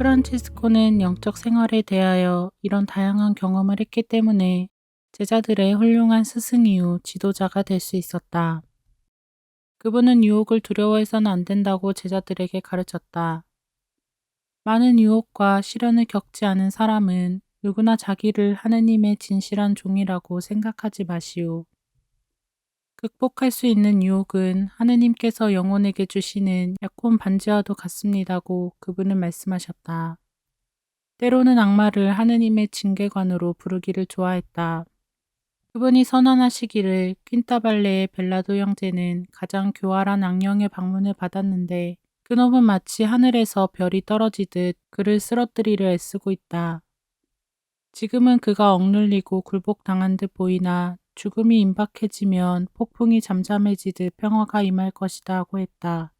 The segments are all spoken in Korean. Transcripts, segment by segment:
프란치스코는 영적 생활에 대하여 이런 다양한 경험을 했기 때문에 제자들의 훌륭한 스승이요 지도자가 될 수 있었다. 그분은 유혹을 두려워해서는 안 된다고 제자들에게 가르쳤다. 많은 유혹과 시련을 겪지 않은 사람은 누구나 자기를 하느님의 진실한 종이라고 생각하지 마시오. 극복할 수 있는 유혹은 하느님께서 영혼에게 주시는 약혼 반지와도 같습니다고 그분은 말씀하셨다. 때로는 악마를 하느님의 징계관으로 부르기를 좋아했다. 그분이 선언하시기를 퀸타발레의 벨라도 형제는 가장 교활한 악령의 방문을 받았는데 그놈은 마치 하늘에서 별이 떨어지듯 그를 쓰러뜨리려 애쓰고 있다. 지금은 그가 억눌리고 굴복당한 듯 보이나 죽음이 임박해지면 폭풍이 잠잠해지듯 평화가 임할 것이다 하고 했다.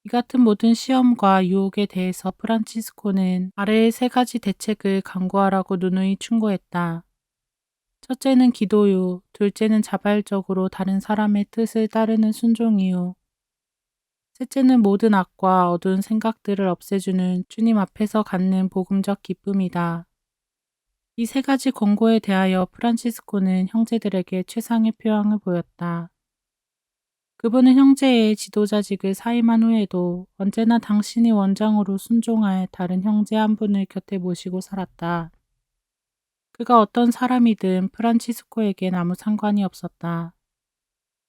이 같은 모든 시험과 유혹에 대해서 프란치스코는 아래의 3가지 대책을 강구하라고 누누이 충고했다. 첫째는 기도요, 둘째는 자발적으로 다른 사람의 뜻을 따르는 순종이요, 셋째는 모든 악과 어두운 생각들을 없애주는 주님 앞에서 갖는 복음적 기쁨이다. 이 3가지 권고에 대하여 프란치스코는 형제들에게 최상의 표양을 보였다. 그분은 형제의 지도자직을 사임한 후에도 언제나 당신의 원장으로 순종할 다른 형제 한 분을 곁에 모시고 살았다. 그가 어떤 사람이든 프란치스코에겐 아무 상관이 없었다.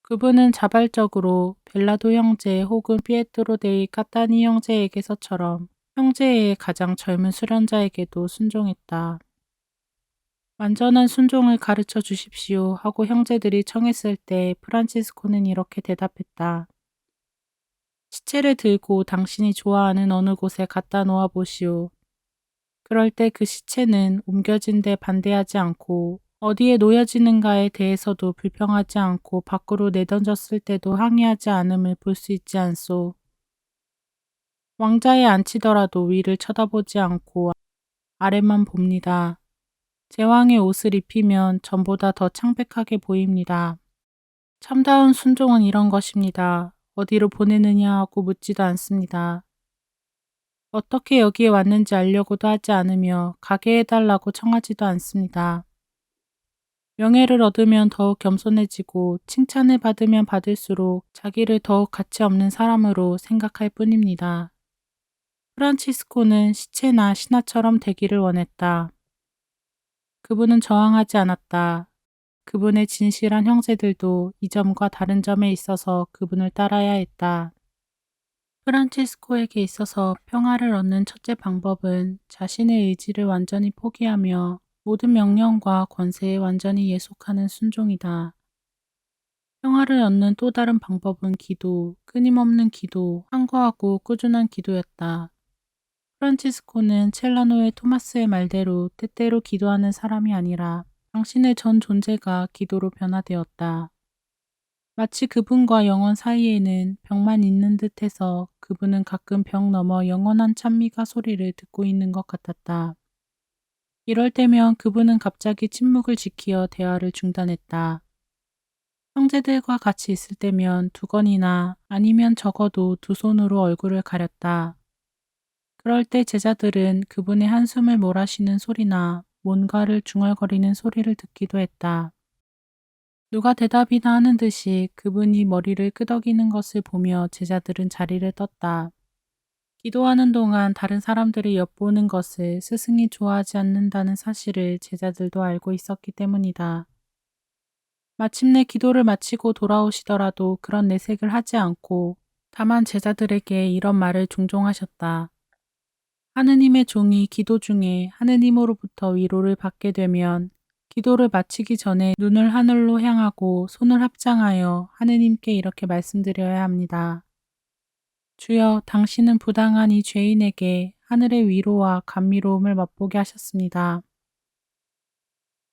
그분은 자발적으로 벨라도 형제 혹은 피에트로 데이 카타니 형제에게서처럼 형제의 가장 젊은 수련자에게도 순종했다. 완전한 순종을 가르쳐 주십시오 하고 형제들이 청했을 때 프란치스코는 이렇게 대답했다. 시체를 들고 당신이 좋아하는 어느 곳에 갖다 놓아 보시오. 그럴 때 그 시체는 옮겨진 데 반대하지 않고 어디에 놓여지는가에 대해서도 불평하지 않고 밖으로 내던졌을 때도 항의하지 않음을 볼 수 있지 않소. 왕자에 앉히더라도 위를 쳐다보지 않고 아래만 봅니다. 제왕의 옷을 입히면 전보다 더 창백하게 보입니다. 참다운 순종은 이런 것입니다. 어디로 보내느냐 하고 묻지도 않습니다. 어떻게 여기에 왔는지 알려고도 하지 않으며 가게 해달라고 청하지도 않습니다. 명예를 얻으면 더욱 겸손해지고 칭찬을 받으면 받을수록 자기를 더욱 가치 없는 사람으로 생각할 뿐입니다. 프란치스코는 시체나 신하처럼 되기를 원했다. 그분은 저항하지 않았다. 그분의 진실한 형제들도 이 점과 다른 점에 있어서 그분을 따라야 했다. 프란치스코에게 있어서 평화를 얻는 첫째 방법은 자신의 의지를 완전히 포기하며 모든 명령과 권세에 완전히 예속하는 순종이다. 평화를 얻는 또 다른 방법은 기도, 끊임없는 기도, 항거하고 꾸준한 기도였다. 프란치스코는 첼라노의 토마스의 말대로 때때로 기도하는 사람이 아니라 당신의 전 존재가 기도로 변화되었다. 마치 그분과 영혼 사이에는 벽만 있는 듯해서 그분은 가끔 벽 너머 영원한 찬미가 소리를 듣고 있는 것 같았다. 이럴 때면 그분은 갑자기 침묵을 지키어 대화를 중단했다. 형제들과 같이 있을 때면 두건이나 아니면 적어도 2손으로 얼굴을 가렸다. 그럴 때 제자들은 그분의 한숨을 몰아쉬는 소리나 뭔가를 중얼거리는 소리를 듣기도 했다. 누가 대답이나 하는 듯이 그분이 머리를 끄덕이는 것을 보며 제자들은 자리를 떴다. 기도하는 동안 다른 사람들이 엿보는 것을 스승이 좋아하지 않는다는 사실을 제자들도 알고 있었기 때문이다. 마침내 기도를 마치고 돌아오시더라도 그런 내색을 하지 않고 다만 제자들에게 이런 말을 종종 하셨다. 하느님의 종이 기도 중에 하느님으로부터 위로를 받게 되면 기도를 마치기 전에 눈을 하늘로 향하고 손을 합장하여 하느님께 이렇게 말씀드려야 합니다. 주여, 당신은 부당한 이 죄인에게 하늘의 위로와 감미로움을 맛보게 하셨습니다.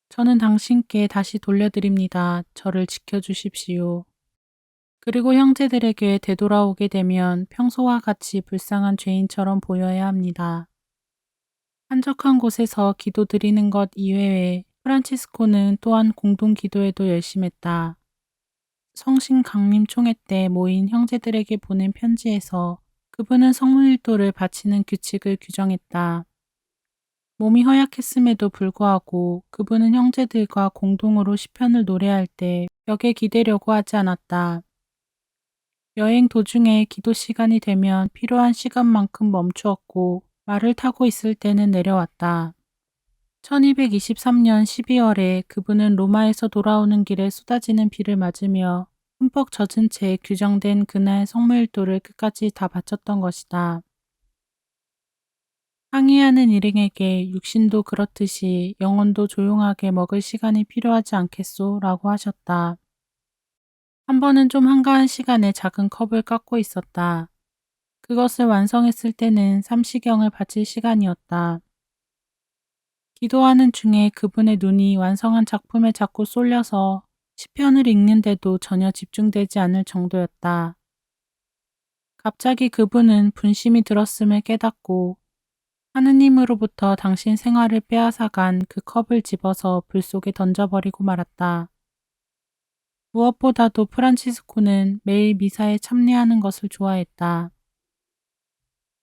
저는 당신께 다시 돌려드립니다. 저를 지켜주십시오. 그리고 형제들에게 되돌아오게 되면 평소와 같이 불쌍한 죄인처럼 보여야 합니다. 한적한 곳에서 기도드리는 것 이외에 프란치스코는 또한 공동 기도에도 열심했다. 성신 강림 총회 때 모인 형제들에게 보낸 편지에서 그분은 성물일도를 바치는 규칙을 규정했다. 몸이 허약했음에도 불구하고 그분은 형제들과 공동으로 시편을 노래할 때 벽에 기대려고 하지 않았다. 여행 도중에 기도 시간이 되면 필요한 시간만큼 멈추었고 말을 타고 있을 때는 내려왔다. 1223년 12월에 그분은 로마에서 돌아오는 길에 쏟아지는 비를 맞으며 흠뻑 젖은 채 규정된 그날 성물일도를 끝까지 다 바쳤던 것이다. 항해하는 일행에게 육신도 그렇듯이 영혼도 조용하게 먹을 시간이 필요하지 않겠소? 라고 하셨다. 한 번은 좀 한가한 시간에 작은 컵을 깎고 있었다. 그것을 완성했을 때는 삼시경을 바칠 시간이었다. 기도하는 중에 그분의 눈이 완성한 작품에 자꾸 쏠려서 시편을 읽는데도 전혀 집중되지 않을 정도였다. 갑자기 그분은 분심이 들었음을 깨닫고 하느님으로부터 당신 생활을 빼앗아간 그 컵을 집어서 불 속에 던져버리고 말았다. 무엇보다도 프란치스코는 매일 미사에 참여하는 것을 좋아했다.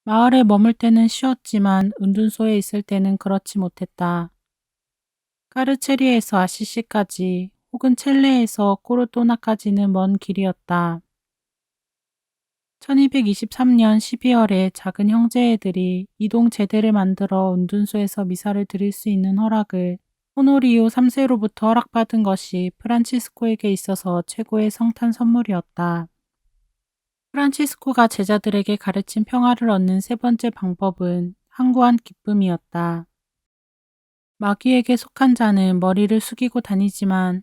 마을에 머물 때는 쉬었지만 은둔소에 있을 때는 그렇지 못했다. 까르체리에서 아시시까지 혹은 첼레에서 코르도나까지는 먼 길이었다. 1223년 12월에 작은 형제애들이 이동 제대를 만들어 은둔소에서 미사를 드릴 수 있는 허락을 호노리오 3세로부터 허락받은 것이 프란치스코에게 있어서 최고의 성탄 선물이었다. 프란치스코가 제자들에게 가르친 평화를 얻는 세 번째 방법은 항구한 기쁨이었다. 마귀에게 속한 자는 머리를 숙이고 다니지만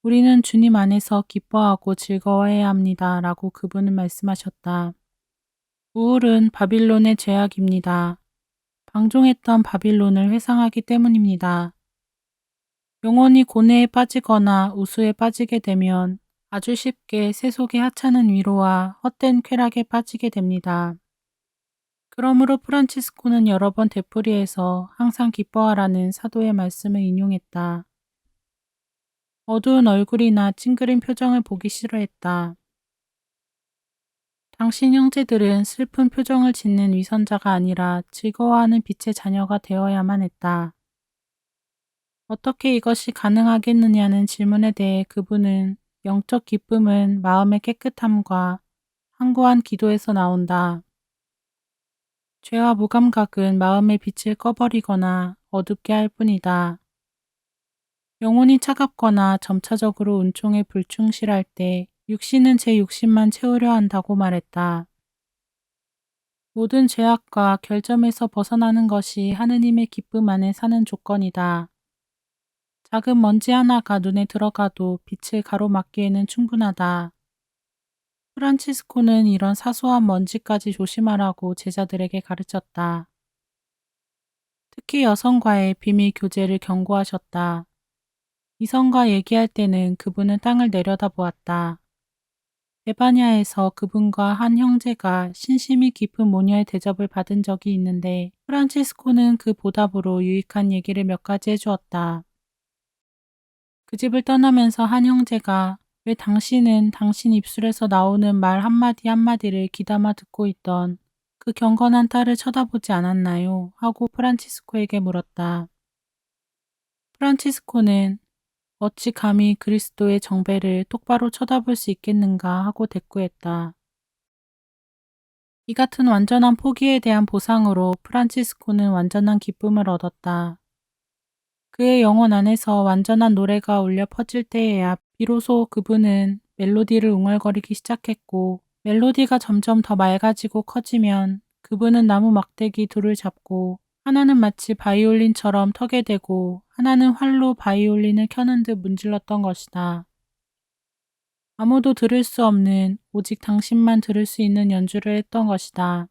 우리는 주님 안에서 기뻐하고 즐거워해야 합니다. 라고 그분은 말씀하셨다. 우울은 바빌론의 죄악입니다. 방종했던 바빌론을 회상하기 때문입니다. 영혼이 고뇌에 빠지거나 우수에 빠지게 되면 아주 쉽게 세속의 하찮은 위로와 헛된 쾌락에 빠지게 됩니다. 그러므로 프란치스코는 여러 번 되풀이해서 항상 기뻐하라는 사도의 말씀을 인용했다. 어두운 얼굴이나 찡그린 표정을 보기 싫어했다. 당신 형제들은 슬픈 표정을 짓는 위선자가 아니라 즐거워하는 빛의 자녀가 되어야만 했다. 어떻게 이것이 가능하겠느냐는 질문에 대해 그분은 영적 기쁨은 마음의 깨끗함과 항구한 기도에서 나온다. 죄와 무감각은 마음의 빛을 꺼버리거나 어둡게 할 뿐이다. 영혼이 차갑거나 점차적으로 은총에 불충실할 때 육신은 제 욕심만 채우려 한다고 말했다. 모든 죄악과 결점에서 벗어나는 것이 하느님의 기쁨 안에 사는 조건이다. 작은 먼지 하나가 눈에 들어가도 빛을 가로막기에는 충분하다. 프란치스코는 이런 사소한 먼지까지 조심하라고 제자들에게 가르쳤다. 특히 여성과의 비밀 교제를 경고하셨다. 이성과 얘기할 때는 그분은 땅을 내려다보았다. 베바냐에서 그분과 한 형제가 신심이 깊은 모녀의 대접을 받은 적이 있는데 프란치스코는 그 보답으로 유익한 얘기를 몇 가지 해주었다. 그 집을 떠나면서 한 형제가 왜 당신은 당신 입술에서 나오는 말 한마디 한마디를 귀담아 듣고 있던 그 경건한 딸을 쳐다보지 않았나요? 하고 프란치스코에게 물었다. 프란치스코는 어찌 감히 그리스도의 정배를 똑바로 쳐다볼 수 있겠는가 하고 대꾸했다. 이 같은 완전한 포기에 대한 보상으로 프란치스코는 완전한 기쁨을 얻었다. 그의 영혼 안에서 완전한 노래가 울려 퍼질 때에야 비로소 그분은 멜로디를 웅얼거리기 시작했고 멜로디가 점점 더 맑아지고 커지면 그분은 나무 막대기 둘을 잡고 하나는 마치 바이올린처럼 턱에 대고 하나는 활로 바이올린을 켜는 듯 문질렀던 것이다. 아무도 들을 수 없는 오직 당신만 들을 수 있는 연주를 했던 것이다.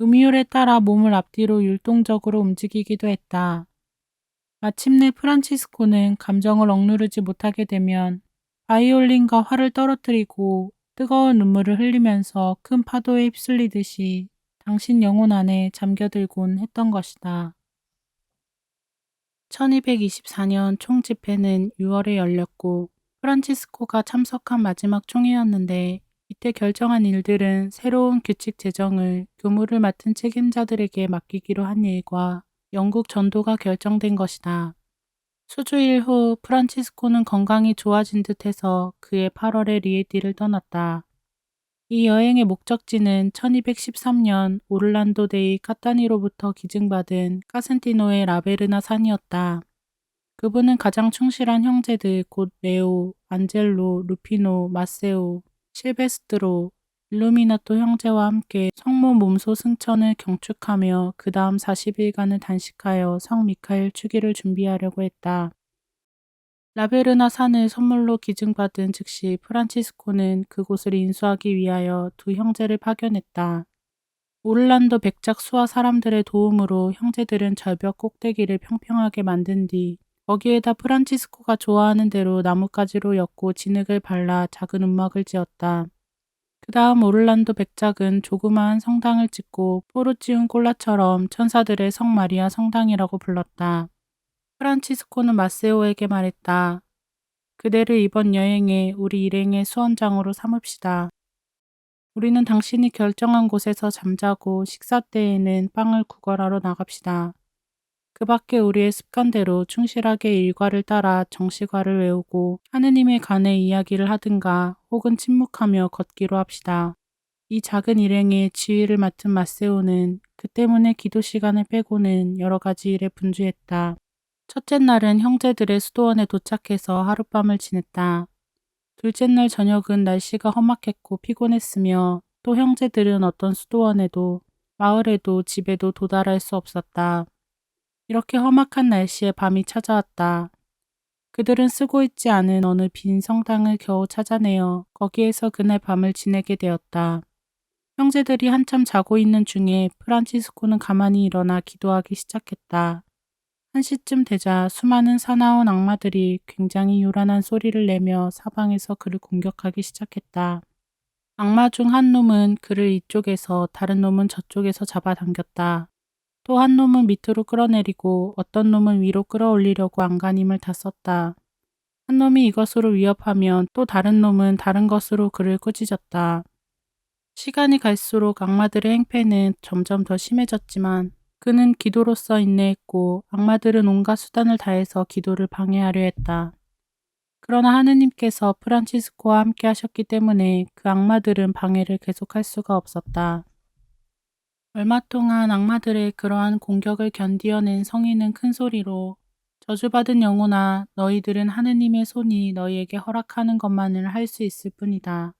음율에 따라 몸을 앞뒤로 율동적으로 움직이기도 했다. 마침내 프란치스코는 감정을 억누르지 못하게 되면 바이올린과 활을 떨어뜨리고 뜨거운 눈물을 흘리면서 큰 파도에 휩쓸리듯이 당신 영혼 안에 잠겨들곤 했던 것이다. 1224년 총집회는 6월에 열렸고 프란치스코가 참석한 마지막 총회였는데 이때 결정한 일들은 새로운 규칙 제정을 교무를 맡은 책임자들에게 맡기기로 한 일과 영국 전도가 결정된 것이다. 수주일 후 프란치스코는 건강이 좋아진 듯해서 그해 8월에 리에디를 떠났다. 이 여행의 목적지는 1213년 오를란도 데이 카타니로부터 기증받은 카센티노의 라베르나 산이었다. 그분은 가장 충실한 형제들 곧 레오, 안젤로, 루피노, 마세오, 실베스트로, 일루미나토 형제와 함께 성모 몸소 승천을 경축하며 그 다음 40일간을 단식하여 성 미카엘 추기를 준비하려고 했다. 라베르나 산을 선물로 기증받은 즉시 프란치스코는 그곳을 인수하기 위하여 두 형제를 파견했다. 오를란도 백작 수하 사람들의 도움으로 형제들은 절벽 꼭대기를 평평하게 만든 뒤 거기에다 프란치스코가 좋아하는 대로 나뭇가지로 엮고 진흙을 발라 작은 움막을 지었다. 그 다음 오를란도 백작은 조그마한 성당을 짓고 포르치움 꼴라처럼 천사들의 성 마리아 성당이라고 불렀다. 프란치스코는 마세오에게 말했다. 그대를 이번 여행에 우리 일행의 수원장으로 삼읍시다. 우리는 당신이 결정한 곳에서 잠자고 식사 때에는 빵을 구걸하러 나갑시다. 그 밖에 우리의 습관대로 충실하게 일과를 따라 정시과를 외우고 하느님에 관해 이야기를 하든가 혹은 침묵하며 걷기로 합시다. 이 작은 일행의 지휘를 맡은 마세오는 그 때문에 기도 시간을 빼고는 여러 가지 일에 분주했다. 첫째 날은 형제들의 수도원에 도착해서 하룻밤을 지냈다. 둘째 날 저녁은 날씨가 험악했고 피곤했으며 또 형제들은 어떤 수도원에도 마을에도 집에도 도달할 수 없었다. 이렇게 험악한 날씨에 밤이 찾아왔다. 그들은 쓰고 있지 않은 어느 빈 성당을 겨우 찾아내어 거기에서 그날 밤을 지내게 되었다. 형제들이 한참 자고 있는 중에 프란치스코는 가만히 일어나 기도하기 시작했다. 1시쯤 되자 수많은 사나운 악마들이 굉장히 요란한 소리를 내며 사방에서 그를 공격하기 시작했다. 악마 중 한 놈은 그를 이쪽에서 다른 놈은 저쪽에서 잡아당겼다. 또 한 놈은 밑으로 끌어내리고 어떤 놈은 위로 끌어올리려고 안간힘을 다 썼다. 한 놈이 이것으로 위협하면 또 다른 놈은 다른 것으로 그를 꾸짖었다. 시간이 갈수록 악마들의 행패는 점점 더 심해졌지만 그는 기도로써 인내했고 악마들은 온갖 수단을 다해서 기도를 방해하려 했다. 그러나 하느님께서 프란치스코와 함께 하셨기 때문에 그 악마들은 방해를 계속할 수가 없었다. 얼마 동안 악마들의 그러한 공격을 견디어낸 성인은 큰 소리로 저주받은 영혼아 너희들은 하느님의 손이 너희에게 허락하는 것만을 할 수 있을 뿐이다.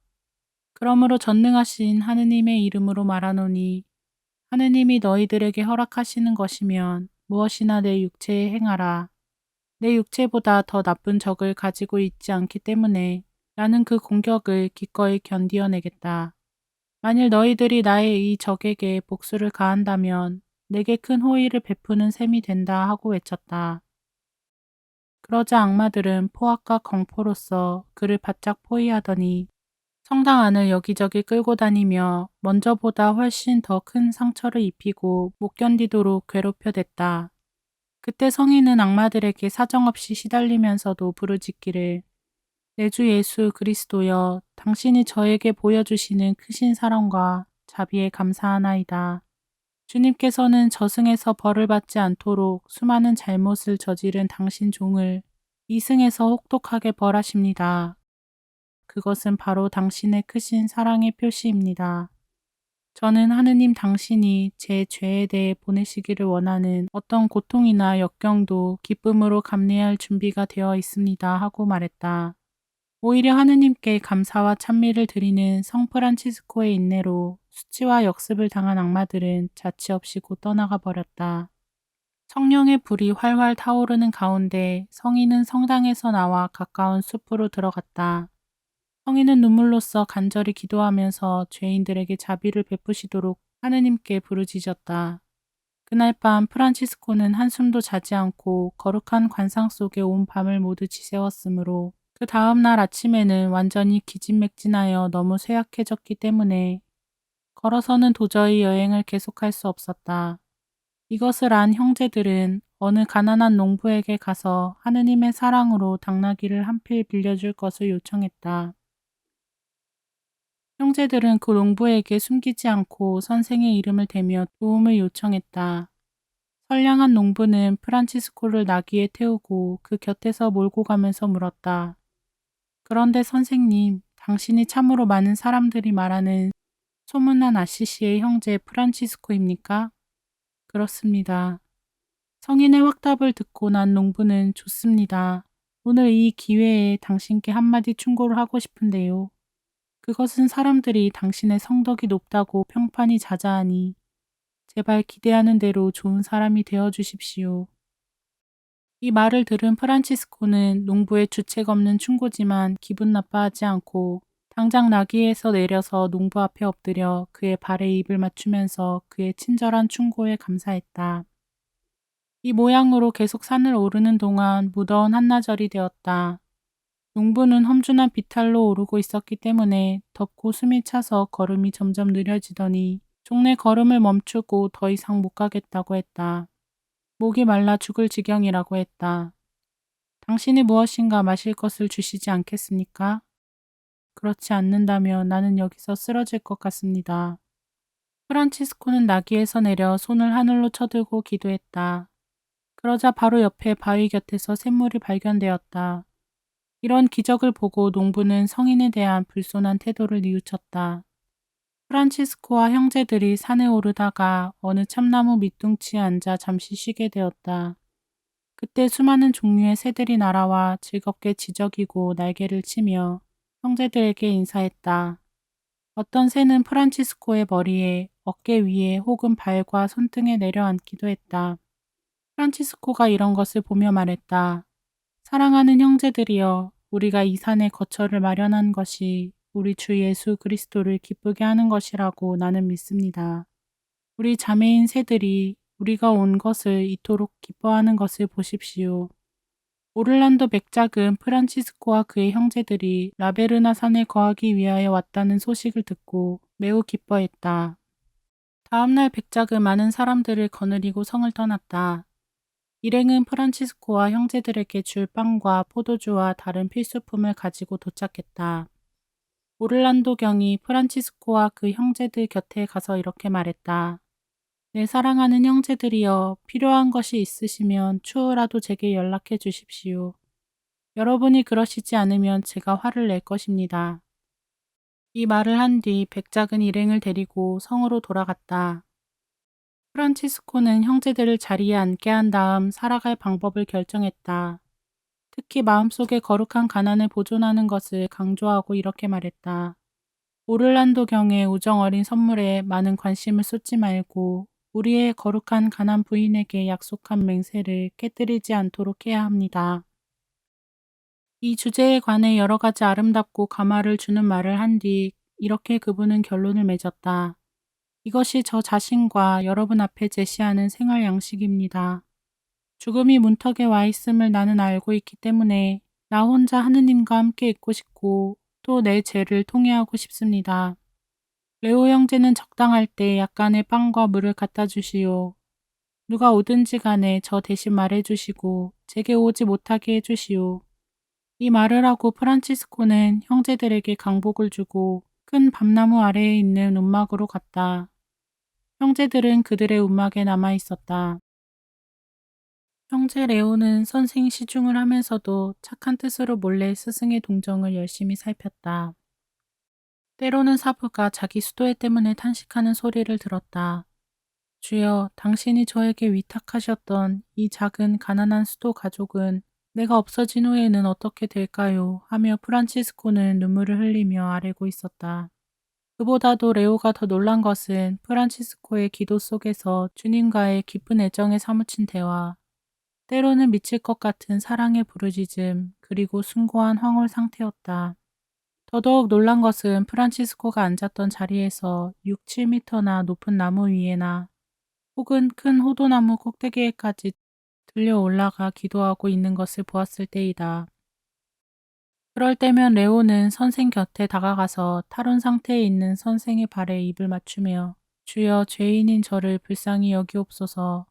그러므로 전능하신 하느님의 이름으로 말하노니 하느님이 너희들에게 허락하시는 것이면 무엇이나 내 육체에 행하라. 내 육체보다 더 나쁜 적을 가지고 있지 않기 때문에 나는 그 공격을 기꺼이 견디어내겠다. 만일 너희들이 나의 이 적에게 복수를 가한다면 내게 큰 호의를 베푸는 셈이 된다 하고 외쳤다. 그러자 악마들은 포악과 공포로서 그를 바짝 포위하더니 성당 안을 여기저기 끌고 다니며 먼저보다 훨씬 더 큰 상처를 입히고 못 견디도록 괴롭혀댔다. 그때 성인은 악마들에게 사정없이 시달리면서도 부르짖기를 내 주 예수 그리스도여 당신이 저에게 보여주시는 크신 사랑과 자비에 감사하나이다. 주님께서는 저승에서 벌을 받지 않도록 수많은 잘못을 저지른 당신 종을 이승에서 혹독하게 벌하십니다. 그것은 바로 당신의 크신 사랑의 표시입니다. 저는 하느님 당신이 제 죄에 대해 보내시기를 원하는 어떤 고통이나 역경도 기쁨으로 감내할 준비가 되어 있습니다 하고 말했다. 오히려 하느님께 감사와 찬미를 드리는 성 프란치스코의 인내로 수치와 역습을 당한 악마들은 자취 없이 곧 떠나가 버렸다. 성령의 불이 활활 타오르는 가운데 성인은 성당에서 나와 가까운 숲으로 들어갔다. 성인은 눈물로써 간절히 기도하면서 죄인들에게 자비를 베푸시도록 하느님께 부르짖었다. 그날 밤 프란치스코는 한숨도 자지 않고 거룩한 관상 속에 온 밤을 모두 지새웠으므로 그 다음 날 아침에는 완전히 기진맥진하여 너무 쇠약해졌기 때문에 걸어서는 도저히 여행을 계속할 수 없었다. 이것을 안 형제들은 어느 가난한 농부에게 가서 하느님의 사랑으로 당나귀를 한 필 빌려줄 것을 요청했다. 형제들은 그 농부에게 숨기지 않고 선생의 이름을 대며 도움을 요청했다. 선량한 농부는 프란치스코를 나귀에 태우고 그 곁에서 몰고 가면서 물었다. 그런데 선생님, 당신이 참으로 많은 사람들이 말하는 소문난 아시시의 형제 프란치스코입니까? 그렇습니다. 성인의 확답을 듣고 난 농부는 좋습니다. 오늘 이 기회에 당신께 한마디 충고를 하고 싶은데요. 그것은 사람들이 당신의 성덕이 높다고 평판이 자자하니 제발 기대하는 대로 좋은 사람이 되어 주십시오. 이 말을 들은 프란치스코는 농부의 주책 없는 충고지만 기분 나빠하지 않고 당장 나귀에서 내려서 농부 앞에 엎드려 그의 발에 입을 맞추면서 그의 친절한 충고에 감사했다. 이 모양으로 계속 산을 오르는 동안 무더운 한나절이 되었다. 농부는 험준한 비탈로 오르고 있었기 때문에 덥고 숨이 차서 걸음이 점점 느려지더니 종래 걸음을 멈추고 더 이상 못 가겠다고 했다. 목이 말라 죽을 지경이라고 했다. 당신이 무엇인가 마실 것을 주시지 않겠습니까? 그렇지 않는다면 나는 여기서 쓰러질 것 같습니다. 프란치스코는 나귀에서 내려 손을 하늘로 쳐들고 기도했다. 그러자 바로 옆에 바위 곁에서 샘물이 발견되었다. 이런 기적을 보고 농부는 성인에 대한 불손한 태도를 뉘우쳤다. 프란치스코와 형제들이 산에 오르다가 어느 참나무 밑둥치에 앉아 잠시 쉬게 되었다. 그때 수많은 종류의 새들이 날아와 즐겁게 지저귀고 날개를 치며 형제들에게 인사했다. 어떤 새는 프란치스코의 머리에, 어깨 위에 혹은 발과 손등에 내려앉기도 했다. 프란치스코가 이런 것을 보며 말했다. 사랑하는 형제들이여, 우리가 이 산에 거처를 마련한 것이 우리 주 예수 그리스도를 기쁘게 하는 것이라고 나는 믿습니다. 우리 자매인 새들이 우리가 온 것을 이토록 기뻐하는 것을 보십시오. 오를란도 맥작은 프란치스코와 그의 형제들이 라베르나 산에 거하기 위하여 왔다는 소식을 듣고 매우 기뻐했다. 다음날 백작은 많은 사람들을 거느리고 성을 떠났다. 일행은 프란치스코와 형제들에게 줄 빵과 포도주와 다른 필수품을 가지고 도착했다. 오를란도 경이 프란치스코와 그 형제들 곁에 가서 이렇게 말했다. 내 사랑하는 형제들이여, 필요한 것이 있으시면 추후라도 제게 연락해 주십시오. 여러분이 그러시지 않으면 제가 화를 낼 것입니다. 이 말을 한 뒤 백작은 일행을 데리고 성으로 돌아갔다. 프란치스코는 형제들을 자리에 앉게 한 다음 살아갈 방법을 결정했다. 특히 마음속에 거룩한 가난을 보존하는 것을 강조하고 이렇게 말했다. 오를란도 경의 우정 어린 선물에 많은 관심을 쏟지 말고 우리의 거룩한 가난 부인에게 약속한 맹세를 깨뜨리지 않도록 해야 합니다. 이 주제에 관해 여러 가지 아름답고 감화를 주는 말을 한 뒤 이렇게 그분은 결론을 맺었다. 이것이 저 자신과 여러분 앞에 제시하는 생활 양식입니다. 죽음이 문턱에 와 있음을 나는 알고 있기 때문에 나 혼자 하느님과 함께 있고 싶고 또 내 죄를 통회하고 싶습니다. 레오 형제는 적당할 때 약간의 빵과 물을 갖다 주시오. 누가 오든지 간에 저 대신 말해 주시고 제게 오지 못하게 해 주시오. 이 말을 하고 프란치스코는 형제들에게 강복을 주고 큰 밤나무 아래에 있는 움막으로 갔다. 형제들은 그들의 움막에 남아 있었다. 형제 레오는 선생 시중을 하면서도 착한 뜻으로 몰래 스승의 동정을 열심히 살폈다. 때로는 사부가 자기 수도회 때문에 탄식하는 소리를 들었다. 주여, 당신이 저에게 위탁하셨던 이 작은 가난한 수도 가족은 내가 없어진 후에는 어떻게 될까요? 하며 프란치스코는 눈물을 흘리며 아뢰고 있었다. 그보다도 레오가 더 놀란 것은 프란치스코의 기도 속에서 주님과의 깊은 애정에 사무친 대화, 때로는 미칠 것 같은 사랑의 부르짖음, 그리고 숭고한 황홀 상태였다. 더더욱 놀란 것은 프란치스코가 앉았던 자리에서 6, 7미터나 높은 나무 위에나 혹은 큰 호도나무 꼭대기에까지 들려 올라가 기도하고 있는 것을 보았을 때이다. 그럴 때면 레오는 선생 곁에 다가가서 탈원 상태에 있는 선생의 발에 입을 맞추며 주여, 죄인인 저를 불쌍히 여기옵소서.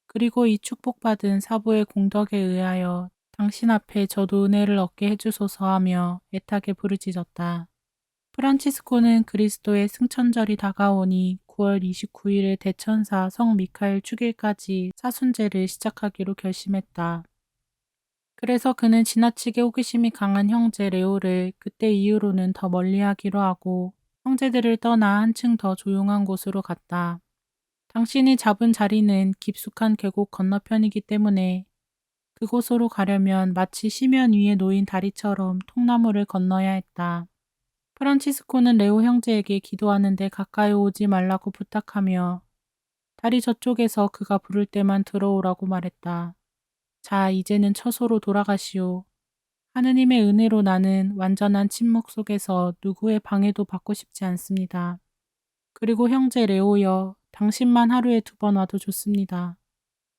그리고 이 축복받은 사부의 공덕에 의하여 당신 앞에 저도 은혜를 얻게 해주소서 하며 애타게 부르짖었다. 프란치스코는 그리스도의 승천절이 다가오니 9월 29일에 대천사 성 미카엘 축일까지 사순제를 시작하기로 결심했다. 그래서 그는 지나치게 호기심이 강한 형제 레오를 그때 이후로는 더 멀리하기로 하고 형제들을 떠나 한층 더 조용한 곳으로 갔다. 당신이 잡은 자리는 깊숙한 계곡 건너편이기 때문에 그곳으로 가려면 마치 심연 위에 놓인 다리처럼 통나무를 건너야 했다. 프란치스코는 레오 형제에게 기도하는데 가까이 오지 말라고 부탁하며 다리 저쪽에서 그가 부를 때만 들어오라고 말했다. 자, 이제는 처소로 돌아가시오. 하느님의 은혜로 나는 완전한 침묵 속에서 누구의 방해도 받고 싶지 않습니다. 그리고 형제 레오여, 당신만 하루에 2번 와도 좋습니다.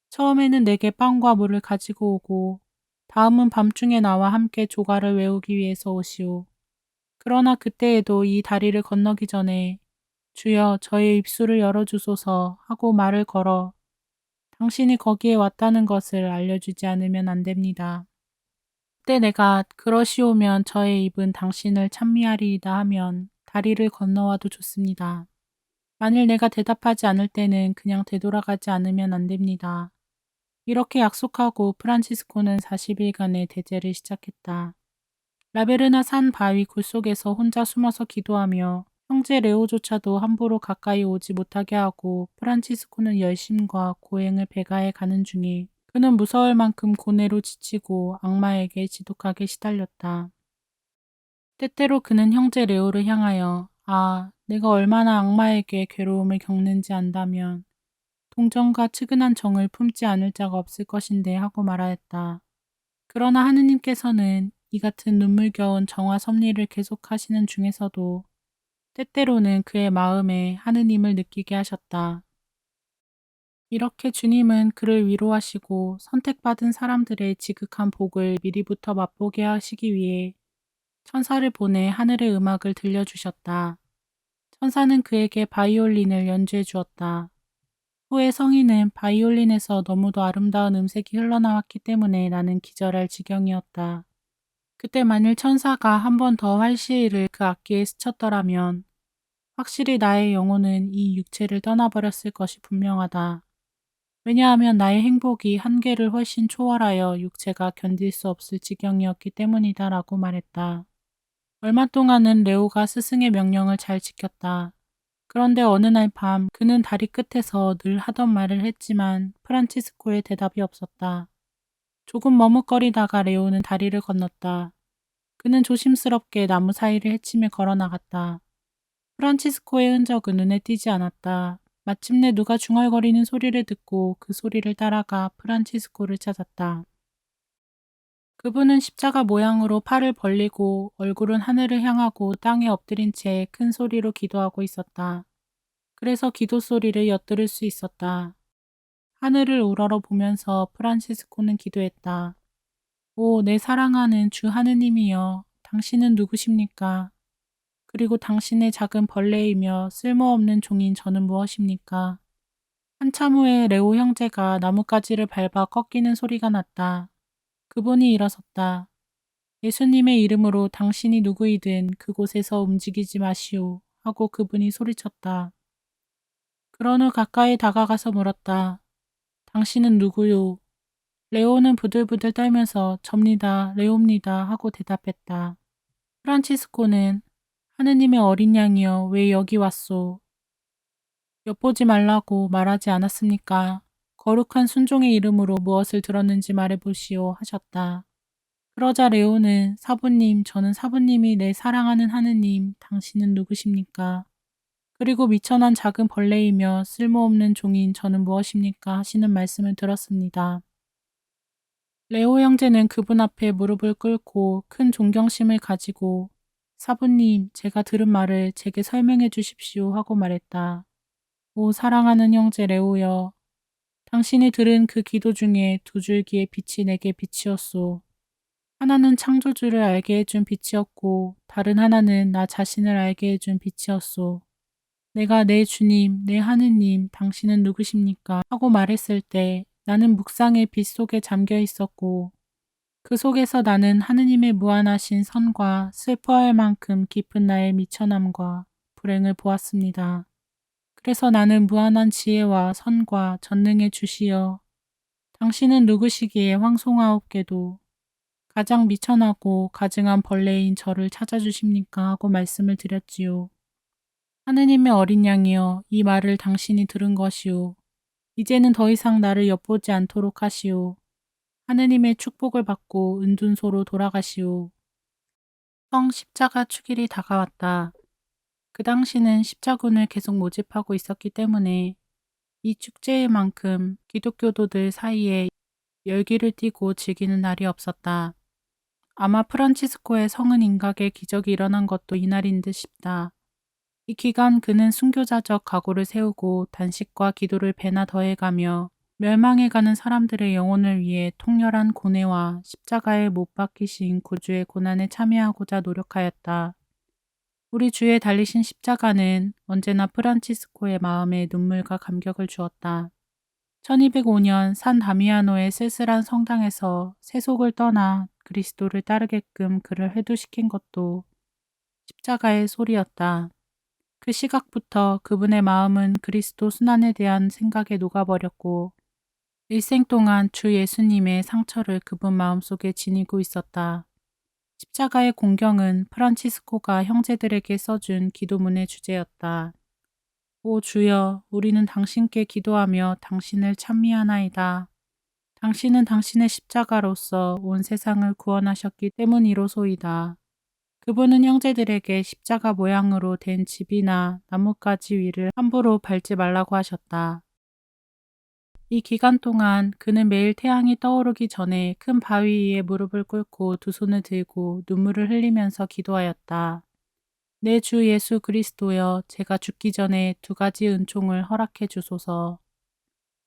처음에는 내게 빵과 물을 가지고 오고 다음은 밤중에 나와 함께 조가를 외우기 위해서 오시오. 그러나 그때에도 이 다리를 건너기 전에 주여 저의 입술을 열어주소서 하고 말을 걸어 당신이 거기에 왔다는 것을 알려주지 않으면 안 됩니다. 그때 내가 그러시오면 저의 입은 당신을 찬미하리이다 하면 다리를 건너와도 좋습니다. 만일 내가 대답하지 않을 때는 그냥 되돌아가지 않으면 안 됩니다. 이렇게 약속하고 프란치스코는 40일간의 대제를 시작했다. 라베르나 산 바위 굴속에서 혼자 숨어서 기도하며 형제 레오조차도 함부로 가까이 오지 못하게 하고 프란치스코는 열심과 고행을 배가해 가는 중에 그는 무서울 만큼 고뇌로 지치고 악마에게 지독하게 시달렸다. 때때로 그는 형제 레오를 향하여 아, 내가 얼마나 악마에게 괴로움을 겪는지 안다면 동정과 측은한 정을 품지 않을 자가 없을 것인데 하고 말하였다. 그러나 하느님께서는 이 같은 눈물겨운 정화 섭리를 계속하시는 중에서도 때때로는 그의 마음에 하느님을 느끼게 하셨다. 이렇게 주님은 그를 위로하시고 선택받은 사람들의 지극한 복을 미리부터 맛보게 하시기 위해 천사를 보내 하늘의 음악을 들려주셨다. 천사는 그에게 바이올린을 연주해 주었다. 후에 성인은 바이올린에서 너무도 아름다운 음색이 흘러나왔기 때문에 나는 기절할 지경이었다. 그때 만일 천사가 한 번 더 활시위를 그 악기에 스쳤더라면 확실히 나의 영혼은 이 육체를 떠나버렸을 것이 분명하다. 왜냐하면 나의 행복이 한계를 훨씬 초월하여 육체가 견딜 수 없을 지경이었기 때문이다 라고 말했다. 얼마 동안은 레오가 스승의 명령을 잘 지켰다. 그런데 어느 날 밤 그는 다리 끝에서 늘 하던 말을 했지만 프란치스코의 대답이 없었다. 조금 머뭇거리다가 레오는 다리를 건넜다. 그는 조심스럽게 나무 사이를 헤치며 걸어 나갔다. 프란치스코의 흔적은 눈에 띄지 않았다. 마침내 누가 중얼거리는 소리를 듣고 그 소리를 따라가 프란치스코를 찾았다. 그분은 십자가 모양으로 팔을 벌리고 얼굴은 하늘을 향하고 땅에 엎드린 채 큰 소리로 기도하고 있었다. 그래서 기도 소리를 엿들을 수 있었다. 하늘을 우러러 보면서 프란치스코는 기도했다. 오, 내 사랑하는 주 하느님이여, 당신은 누구십니까? 그리고 당신의 작은 벌레이며 쓸모없는 종인 저는 무엇입니까? 한참 후에 레오 형제가 나뭇가지를 밟아 꺾이는 소리가 났다. 그분이 일어섰다. 예수님의 이름으로 당신이 누구이든 그곳에서 움직이지 마시오 하고 그분이 소리쳤다. 그런 후 가까이 다가가서 물었다. 당신은 누구요? 레오는 부들부들 떨면서 접니다, 레오입니다 하고 대답했다. 프란치스코는 하느님의 어린 양이여 왜 여기 왔소? 엿보지 말라고 말하지 않았습니까? 거룩한 순종의 이름으로 무엇을 들었는지 말해보시오 하셨다. 그러자 레오는 사부님, 저는 사부님이 내 사랑하는 하느님, 당신은 누구십니까? 그리고 미천한 작은 벌레이며 쓸모없는 종인 저는 무엇입니까? 하시는 말씀을 들었습니다. 레오 형제는 그분 앞에 무릎을 꿇고 큰 존경심을 가지고 사부님, 제가 들은 말을 제게 설명해 주십시오 하고 말했다. 오 사랑하는 형제 레오여, 당신이 들은 그 기도 중에 2줄기의 빛이 내게 빛이었소. 하나는 창조주를 알게 해준 빛이었고 다른 하나는 나 자신을 알게 해준 빛이었소. 내가 내 주님, 내 하느님, 당신은 누구십니까? 하고 말했을 때 나는 묵상의 빛 속에 잠겨 있었고 그 속에서 나는 하느님의 무한하신 선과 슬퍼할 만큼 깊은 나의 미천함과 불행을 보았습니다. 그래서 나는 무한한 지혜와 선과 전능의 주시여 당신은 누구시기에 황송하옵게도 가장 미천하고 가증한 벌레인 저를 찾아주십니까 하고 말씀을 드렸지요. 하느님의 어린 양이여 이 말을 당신이 들은 것이오. 이제는 더 이상 나를 엿보지 않도록 하시오. 하느님의 축복을 받고 은둔소로 돌아가시오. 성 십자가 축일이 다가왔다. 그 당시는 십자군을 계속 모집하고 있었기 때문에 이 축제의 만큼 기독교도들 사이에 열기를 띠고 즐기는 날이 없었다. 아마 프란치스코의 성은 인각의 기적이 일어난 것도 이날인 듯 싶다. 이 기간 그는 순교자적 각오를 세우고 단식과 기도를 배나 더해가며 멸망해가는 사람들의 영혼을 위해 통렬한 고뇌와 십자가에 못 박히신 구주의 고난에 참여하고자 노력하였다. 우리 주에 달리신 십자가는 언제나 프란치스코의 마음에 눈물과 감격을 주었다. 1205년 산 다미아노의 쓸쓸한 성당에서 세속을 떠나 그리스도를 따르게끔 그를 회두시킨 것도 십자가의 소리였다. 그 시각부터 그분의 마음은 그리스도 순환에 대한 생각에 녹아버렸고 일생 동안 주 예수님의 상처를 그분 마음속에 지니고 있었다. 십자가의 공경은 프란치스코가 형제들에게 써준 기도문의 주제였다. 오 주여, 우리는 당신께 기도하며 당신을 찬미하나이다. 당신은 당신의 십자가로서 온 세상을 구원하셨기 때문이로소이다. 그분은 형제들에게 십자가 모양으로 된 집이나 나뭇가지 위를 함부로 밟지 말라고 하셨다. 이 기간 동안 그는 매일 태양이 떠오르기 전에 큰 바위 위에 무릎을 꿇고 두 손을 들고 눈물을 흘리면서 기도하였다. 내 주 예수 그리스도여, 제가 죽기 전에 두 가지 은총을 허락해 주소서.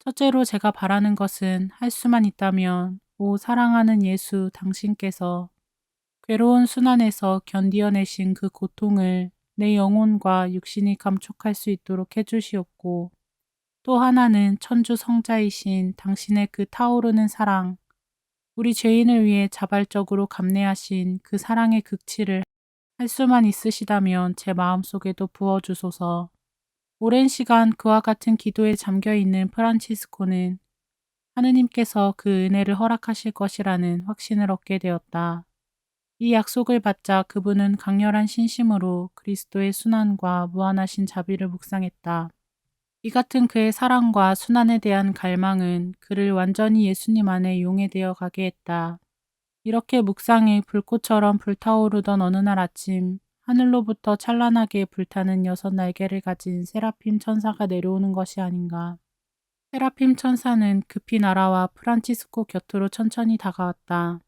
첫째로 제가 바라는 것은 할 수만 있다면 오 사랑하는 예수 당신께서 괴로운 순환에서 견디어내신 그 고통을 내 영혼과 육신이 감촉할 수 있도록 해주시옵고 또 하나는 천주 성자이신 당신의 그 타오르는 사랑, 우리 죄인을 위해 자발적으로 감내하신 그 사랑의 극치를 할 수만 있으시다면 제 마음속에도 부어주소서. 오랜 시간 그와 같은 기도에 잠겨있는 프란치스코는 하느님께서 그 은혜를 허락하실 것이라는 확신을 얻게 되었다. 이 약속을 받자 그분은 강렬한 신심으로 그리스도의 순환과 무한하신 자비를 묵상했다. 이 같은 그의 사랑과 순환에 대한 갈망은 그를 완전히 예수님 안에 용해되어 가게 했다. 이렇게 묵상이 불꽃처럼 불타오르던 어느 날 아침 하늘로부터 찬란하게 불타는 6날개를 가진 세라핌 천사가 내려오는 것이 아닌가. 세라핌 천사는 급히 날아와 프란치스코 곁으로 천천히 다가왔다.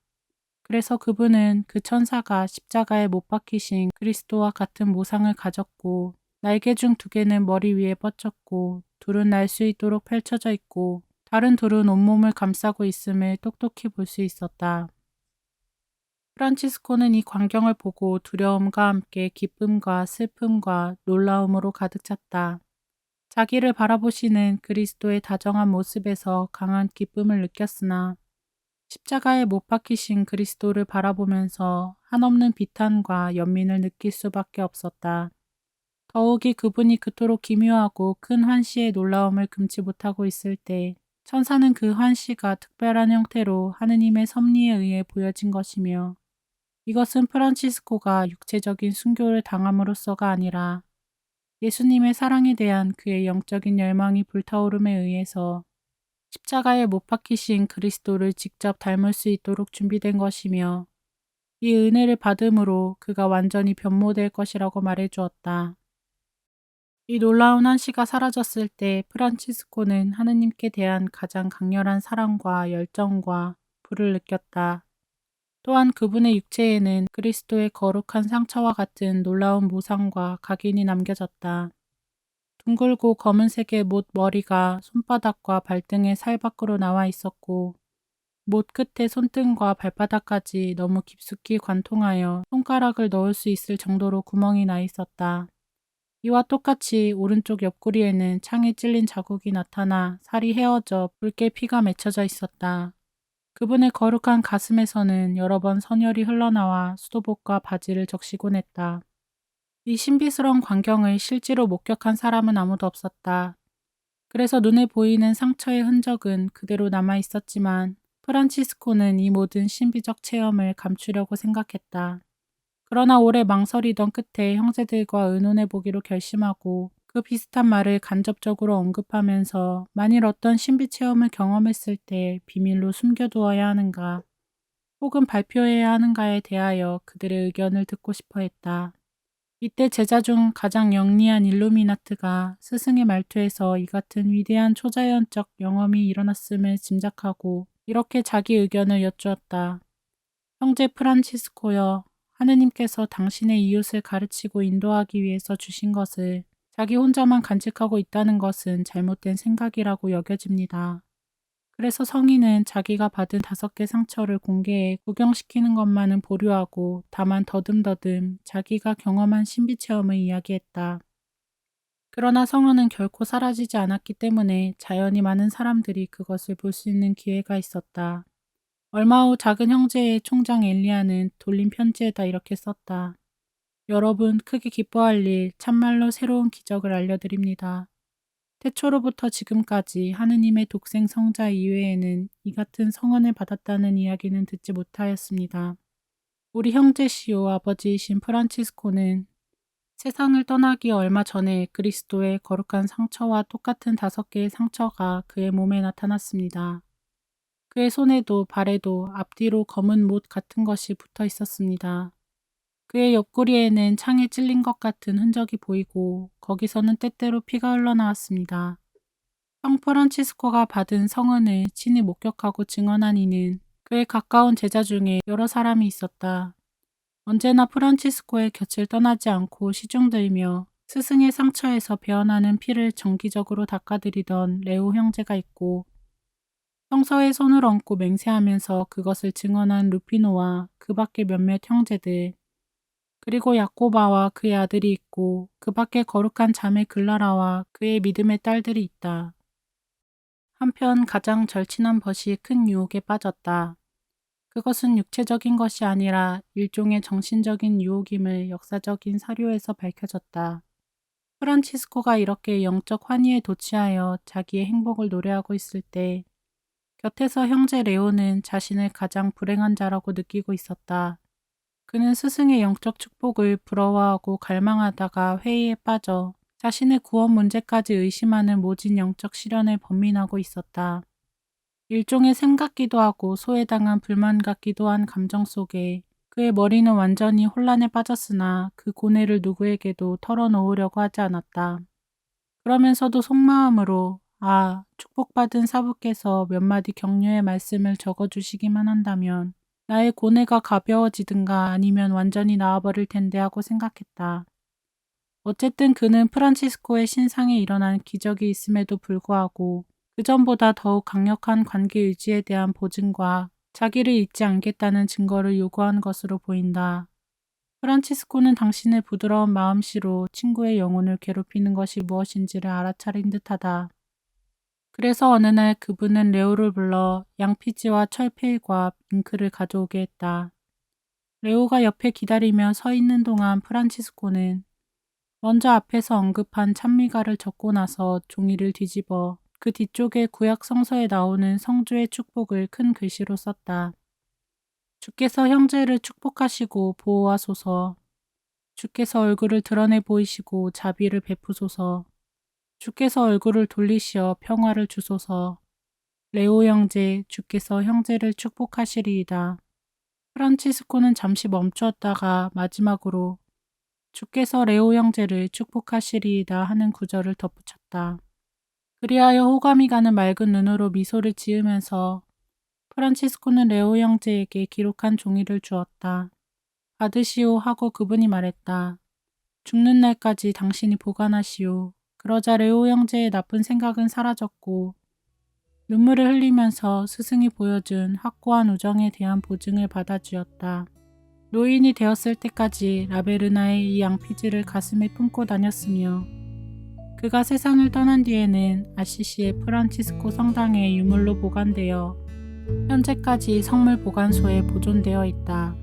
그래서 그분은 그 천사가 십자가에 못 박히신 그리스도와 같은 모상을 가졌고 날개 중 2개는 머리 위에 뻗쳤고 둘은 날 수 있도록 펼쳐져 있고 다른 둘은 온몸을 감싸고 있음을 똑똑히 볼 수 있었다. 프란치스코는 이 광경을 보고 두려움과 함께 기쁨과 슬픔과 놀라움으로 가득 찼다. 자기를 바라보시는 그리스도의 다정한 모습에서 강한 기쁨을 느꼈으나 십자가에 못 박히신 그리스도를 바라보면서 한없는 비탄과 연민을 느낄 수밖에 없었다. 더욱이 그분이 그토록 기묘하고 큰 환시의 놀라움을 금치 못하고 있을 때 천사는 그 환시가 특별한 형태로 하느님의 섭리에 의해 보여진 것이며 이것은 프란치스코가 육체적인 순교를 당함으로써가 아니라 예수님의 사랑에 대한 그의 영적인 열망이 불타오름에 의해서 십자가에 못 박히신 그리스도를 직접 닮을 수 있도록 준비된 것이며 이 은혜를 받음으로 그가 완전히 변모될 것이라고 말해주었다. 이 놀라운 한시가 사라졌을 때 프란치스코는 하느님께 대한 가장 강렬한 사랑과 열정과 불을 느꼈다. 또한 그분의 육체에는 그리스도의 거룩한 상처와 같은 놀라운 모상과 각인이 남겨졌다. 둥글고 검은색의 못 머리가 손바닥과 발등의 살 밖으로 나와 있었고 못 끝에 손등과 발바닥까지 너무 깊숙이 관통하여 손가락을 넣을 수 있을 정도로 구멍이 나 있었다. 이와 똑같이 오른쪽 옆구리에는 창에 찔린 자국이 나타나 살이 헤어져 붉게 피가 맺혀져 있었다. 그분의 거룩한 가슴에서는 여러 번 선혈이 흘러나와 수도복과 바지를 적시곤 했다. 이 신비스러운 광경을 실제로 목격한 사람은 아무도 없었다. 그래서 눈에 보이는 상처의 흔적은 그대로 남아 있었지만 프란치스코는 이 모든 신비적 체험을 감추려고 생각했다. 그러나 오래 망설이던 끝에 형제들과 의논해 보기로 결심하고 그 비슷한 말을 간접적으로 언급하면서 만일 어떤 신비 체험을 경험했을 때 비밀로 숨겨두어야 하는가 혹은 발표해야 하는가에 대하여 그들의 의견을 듣고 싶어 했다. 이때 제자 중 가장 영리한 일루미나트가 스승의 말투에서 이 같은 위대한 초자연적 영험이 일어났음을 짐작하고 이렇게 자기 의견을 여쭈었다. 형제 프란치스코여, 하느님께서 당신의 이웃을 가르치고 인도하기 위해서 주신 것을 자기 혼자만 간직하고 있다는 것은 잘못된 생각이라고 여겨집니다. 그래서 성인은 자기가 받은 5개 상처를 공개해 구경시키는 것만은 보류하고 다만 더듬더듬 자기가 경험한 신비체험을 이야기했다. 그러나 성은은 결코 사라지지 않았기 때문에 자연히 많은 사람들이 그것을 볼 수 있는 기회가 있었다. 얼마 후 작은 형제의 총장 엘리아는 돌린 편지에다 이렇게 썼다. 여러분 크게 기뻐할 일, 참말로 새로운 기적을 알려드립니다. 태초로부터 지금까지 하느님의 독생 성자 이외에는 이 같은 성언을 받았다는 이야기는 듣지 못하였습니다. 우리 형제시요 아버지이신 프란치스코는 세상을 떠나기 얼마 전에 그리스도의 거룩한 상처와 똑같은 5개의 상처가 그의 몸에 나타났습니다. 그의 손에도 발에도 앞뒤로 검은 못 같은 것이 붙어 있었습니다. 그의 옆구리에는 창에 찔린 것 같은 흔적이 보이고 거기서는 때때로 피가 흘러나왔습니다. 성 프란치스코가 받은 성은을 친히 목격하고 증언한 이는 그의 가까운 제자 중에 여러 사람이 있었다. 언제나 프란치스코의 곁을 떠나지 않고 시중들며 스승의 상처에서 배어나는 피를 정기적으로 닦아드리던 레오 형제가 있고 성서에 손을 얹고 맹세하면서 그것을 증언한 루피노와 그 밖의 몇몇 형제들, 그리고 야코바와 그의 아들이 있고 그 밖에 거룩한 자매 글라라와 그의 믿음의 딸들이 있다. 한편 가장 절친한 벗이 큰 유혹에 빠졌다. 그것은 육체적인 것이 아니라 일종의 정신적인 유혹임을 역사적인 사료에서 밝혀졌다. 프란치스코가 이렇게 영적 환희에 도취하여 자기의 행복을 노래하고 있을 때 곁에서 형제 레오는 자신을 가장 불행한 자라고 느끼고 있었다. 그는 스승의 영적 축복을 부러워하고 갈망하다가 회의에 빠져 자신의 구원 문제까지 의심하는 모진 영적 시련을 번민하고 있었다. 일종의 샘 같기도 하고 소외당한 불만 같기도 한 감정 속에 그의 머리는 완전히 혼란에 빠졌으나 그 고뇌를 누구에게도 털어놓으려고 하지 않았다. 그러면서도 속마음으로 축복받은 사부께서 몇 마디 격려의 말씀을 적어주시기만 한다면 나의 고뇌가 가벼워지든가 아니면 완전히 나아버릴 텐데 하고 생각했다. 어쨌든 그는 프란치스코의 신상에 일어난 기적이 있음에도 불구하고 그 전보다 더욱 강력한 관계 유지에 대한 보증과 자기를 잊지 않겠다는 증거를 요구한 것으로 보인다. 프란치스코는 당신의 부드러운 마음씨로 친구의 영혼을 괴롭히는 것이 무엇인지를 알아차린 듯하다. 그래서 어느 날 그분은 레오를 불러 양피지와 철필과 잉크를 가져오게 했다. 레오가 옆에 기다리며 서 있는 동안 프란치스코는 먼저 앞에서 언급한 찬미가를 적고 나서 종이를 뒤집어 그 뒤쪽에 구약 성서에 나오는 성주의 축복을 큰 글씨로 썼다. 주께서 형제를 축복하시고 보호하소서. 주께서 얼굴을 드러내 보이시고 자비를 베푸소서. 주께서 얼굴을 돌리시어 평화를 주소서. 레오 형제, 주께서 형제를 축복하시리이다. 프란치스코는 잠시 멈추었다가 마지막으로 주께서 레오 형제를 축복하시리이다 하는 구절을 덧붙였다. 그리하여 호감이 가는 맑은 눈으로 미소를 지으면서 프란치스코는 레오 형제에게 기록한 종이를 주었다. 받으시오 하고 그분이 말했다. 죽는 날까지 당신이 보관하시오. 그러자 레오 형제의 나쁜 생각은 사라졌고 눈물을 흘리면서 스승이 보여준 확고한 우정에 대한 보증을 받아주었다. 노인이 되었을 때까지 라베르나의 이 양피지를 가슴에 품고 다녔으며 그가 세상을 떠난 뒤에는 아시시의 프란치스코 성당에 유물로 보관되어 현재까지 성물 보관소에 보존되어 있다.